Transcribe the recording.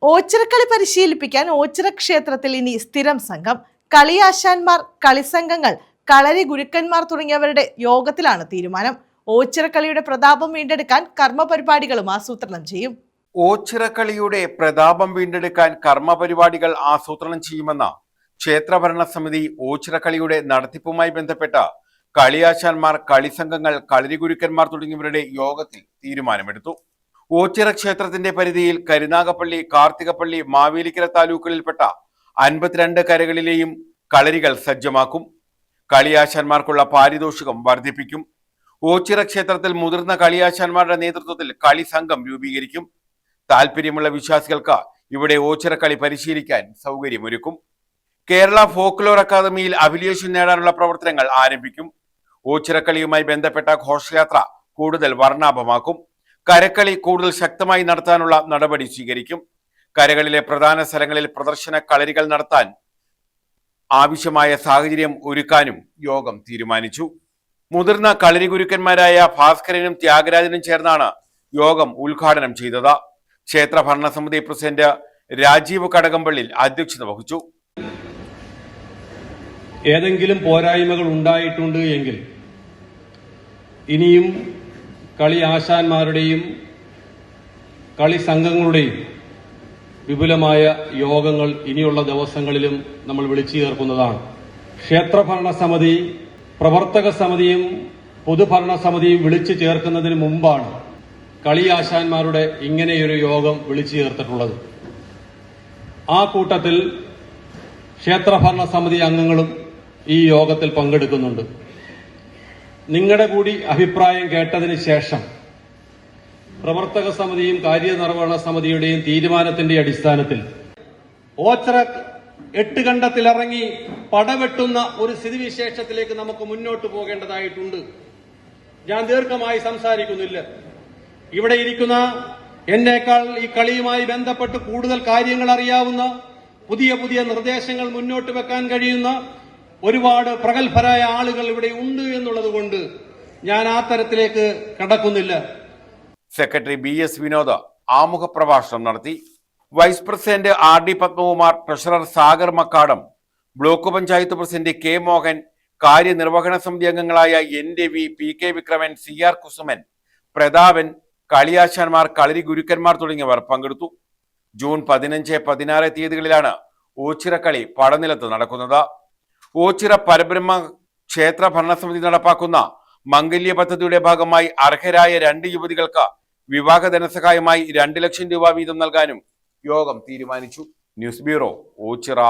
ഓച്ചിറക്കളി പരിശീലിപ്പിക്കാൻ ഓച്ചിറ ക്ഷേത്രത്തിൽ ഇനി സ്ഥിരം സംഘം. കളിയാശാന്മാർ, കളിസംഘങ്ങൾ, കളരി ഗുരുക്കന്മാർ തുടങ്ങിയവരുടെ യോഗത്തിലാണ് തീരുമാനം. ഓച്ചിറക്കളിയുടെ പ്രതാപം വീണ്ടെടുക്കാൻ കർമ്മ പരിപാടികളും ആസൂത്രണം ചെയ്യും. ഓച്ചിറക്കളിയുടെ പ്രതാപം വീണ്ടെടുക്കാൻ കർമ്മ പരിപാടികൾ ആസൂത്രണം ചെയ്യുമെന്ന ക്ഷേത്രഭരണ സമിതി ഓച്ചിറക്കളിയുടെ നടത്തിപ്പുമായി ബന്ധപ്പെട്ട കളിയാശാന്മാർ, കളിസംഘങ്ങൾ, കളരി ഗുരുക്കന്മാർ തുടങ്ങിയവരുടെ യോഗത്തിൽ തീരുമാനമെടുത്തു. ഓച്ചിറ ക്ഷേത്രത്തിന്റെ പരിധിയിൽ കരുനാഗപ്പള്ളി, കാർത്തികപ്പള്ളി, മാവേലിക്കര താലൂക്കുകളിൽപ്പെട്ട 52 കരകളിലെയും കളരികൾ സജ്ജമാക്കും. കളിയാശാന്മാർക്കുള്ള പാരിതോഷികം വർദ്ധിപ്പിക്കും. ഓച്ചിറ ക്ഷേത്രത്തിൽ മുതിർന്ന കളിയാശാന്മാരുടെ നേതൃത്വത്തിൽ കളി സംഘം രൂപീകരിക്കും. താല്പര്യമുള്ള വിശ്വാസികൾക്ക് ഇവിടെ ഓച്ചിറ കളി പരിശീലിക്കാൻ സൗകര്യമൊരുക്കും. കേരള ഫോക്ലോർ അക്കാദമിയിൽ അഫിലിയേഷൻ നേടാനുള്ള പ്രവർത്തനങ്ങൾ ആരംഭിക്കും. ഓച്ചിറക്കളിയുമായി ബന്ധപ്പെട്ട ഘോഷയാത്ര കൂടുതൽ വർണ്ണാഭമാക്കും. കരക്കളി കൂടുതൽ ശക്തമായി നടത്താനുള്ള നടപടി സ്വീകരിക്കും. കരകളിലെ പ്രധാന സ്ഥലങ്ങളിൽ പ്രദർശന കളരികൾ നടത്താൻ ആവശ്യമായ സാഹചര്യം ഒരുക്കാനും യോഗം തീരുമാനിച്ചു. മുതിർന്ന കളരി ഗുരുക്കന്മാരായ ഭാസ്കരനും ത്യാഗരാജനും ചേർന്നാണ് യോഗം ഉദ്ഘാടനം ചെയ്തത്. ക്ഷേത്ര ഭരണസമിതി പ്രസിഡന്റ് രാജീവ് കടകംപള്ളിൽ അധ്യക്ഷത വഹിച്ചു. ഏതെങ്കിലും പോരായ്മകൾ ഉണ്ടായിട്ടുണ്ട് എങ്കിൽ ഇനിയും കളി ആശാന്മാരുടെയും കളി സംഘങ്ങളുടെയും വിപുലമായ യോഗങ്ങൾ ഇനിയുള്ള ദിവസങ്ങളിലും നമ്മൾ വിളിച്ചു ചേർക്കുന്നതാണ്. ക്ഷേത്രഭരണ സമിതി, പ്രവർത്തക സമിതിയും പൊതുഭരണ സമിതിയും വിളിച്ചു ചേർക്കുന്നതിന് മുമ്പാണ് കളി ആശാന്മാരുടെ ഇങ്ങനെയൊരു യോഗം വിളിച്ചു ചേർത്തിട്ടുള്ളത്. ആ കൂട്ടത്തിൽ ക്ഷേത്രഭരണ സമിതി അംഗങ്ങളും ഈ യോഗത്തിൽ പങ്കെടുക്കുന്നുണ്ട്. നിങ്ങളുടെ കൂടി അഭിപ്രായം കേട്ടതിന് ശേഷം പ്രവർത്തക സമിതിയും കാര്യനിർവഹണ സമിതിയുടെയും തീരുമാനത്തിന്റെ അടിസ്ഥാനത്തിൽ ഓച്ചിറ 8 കണ്ടത്തിലിറങ്ങി പടവെട്ടുന്ന ഒരു സ്ഥിതിവിശേഷത്തിലേക്ക് നമുക്ക് മുന്നോട്ട് പോകേണ്ടതായിട്ടുണ്ട്. ഞാൻ ദീർഘമായി സംസാരിക്കുന്നില്ല. ഇവിടെ ഇരിക്കുന്ന എന്നേക്കാൾ ഈ കളിയുമായി ബന്ധപ്പെട്ട് കൂടുതൽ കാര്യങ്ങൾ അറിയാവുന്ന, പുതിയ പുതിയ നിർദ്ദേശങ്ങൾ മുന്നോട്ട് വെക്കാൻ കഴിയുന്ന ഒരുപാട് പ്രഗത്ഭരായ ആളുകൾ ഇവിടെ ഉണ്ട് എന്നുള്ളത് കൊണ്ട് ഞാൻ ആ തരത്തിലേക്ക് കടക്കുന്നില്ല. സെക്രട്ടറി BS വിനോദ് ആമുഖ പ്രഭാഷണം നടത്തി. Vice president RD Padmakumar, treasurer Sagar Makkadam, block panchayat president K Mohan, കാര്യനിർവഹണ സമിതി അംഗങ്ങളായ N Ravi, PK Vikraman, CR Kusuman, Prathapan, കളിയാശാന്മാർ, കളരി ഗുരുക്കന്മാർ തുടങ്ങിയവർ പങ്കെടുത്തു. ജൂൺ 15, 16 തീയതികളിലാണ് ഓച്ചിറക്കളി പടനിലത്ത് നടക്കുന്നത്. ഓച്ചിറ പരബ്രഹ്മ ക്ഷേത്ര ഭരണസമിതി നടപ്പാക്കുന്ന മംഗല്യ പദ്ധതിയുടെ ഭാഗമായി അർഹരായ 2 യുവതികൾക്ക് വിവാഹ ധനസഹായമായി 2 ലക്ഷം രൂപ വീതം നൽകാനും യോഗം തീരുമാനിച്ചു. News bureau, Ochira.